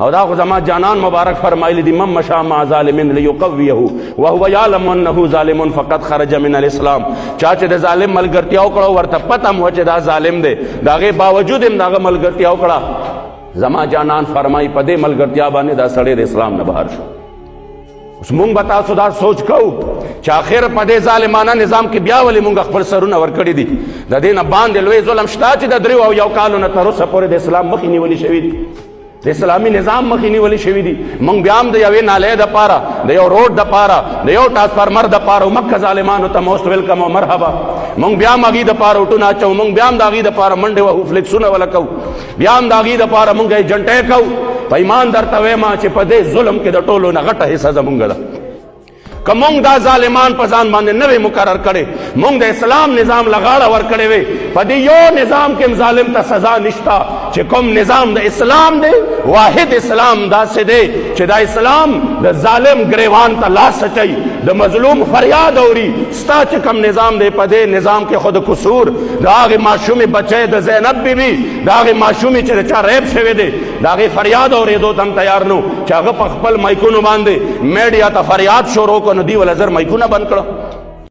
او دا خو زما جانان مبارک فرمایلی دی من مشى مع ظالم ليقويه وهو يعلم انه ظالم فقد خرج من الاسلام. چا چې د ظالم ملګرتیا وکړه ورته پته مو چې دا ظالم دی، داغه باوجود هم داغه ملګرتیا وکړه، زما جانان فرمای په دې ملګرتیا باندې دا سړی د اسلام نه بهر شو. اوس مونږ به تاسو دا سوچ کوو چې آخر په دې ظالمانه نظام کې بیا ولې مونږ خپل سرونه ورکړي دي. د دې نه باندې لوی ظلم شته چې د 3 او 1 کالو نه تر اوسه پورې د اسلام مخې نیولې شوي دي، د اسلامي نظام مخې نیولې شوي دي. مونږ بیا هم د یوې نالۍ دپاره، د یو روډ دپاره، د یو ټرانسفارمر دپاره مکه ظالمانو ته موسټ ویلکم او مرحبا. مونږ بیا هم هغې دپاره وټونه اچوو، مونږ بیا هم د هغې دپاره منډې وهو، فلیکسونه وله کوو، بیا هم د هغې دپاره مونږ ایجنټۍ کوو. په ایمان درته وایم چې په دې ظلم کې د ټولو نه غټه حصه زمونږ ده. که مونږ دا ظالمان په ځان باندې نه وی مقرر کړي، مونږ د اسلام نظام لغاړه ورکړې وي، په دې یو نظام کې ظالم ته سزا نشته چې کوم نظام د اسلام دی. واحد اسلام داسې دی چې دا اسلام د ظالم ګریوان ته لاس اچوي، د مظلوم فریاد اوري. ستا چې کوم نظام دی په دې نظام کې خود قصور د هغې ماشومې بچی د زینب بیبي، د هغې ماشومې چې د چا ریب شوی دی، د هغې فریاد اورېدو ته هم تیار نو چې هغه په خپل مایکونو باندې میډیا ته فریاد شروع کړو، نو دوی ول زر مایکونه بند کړو.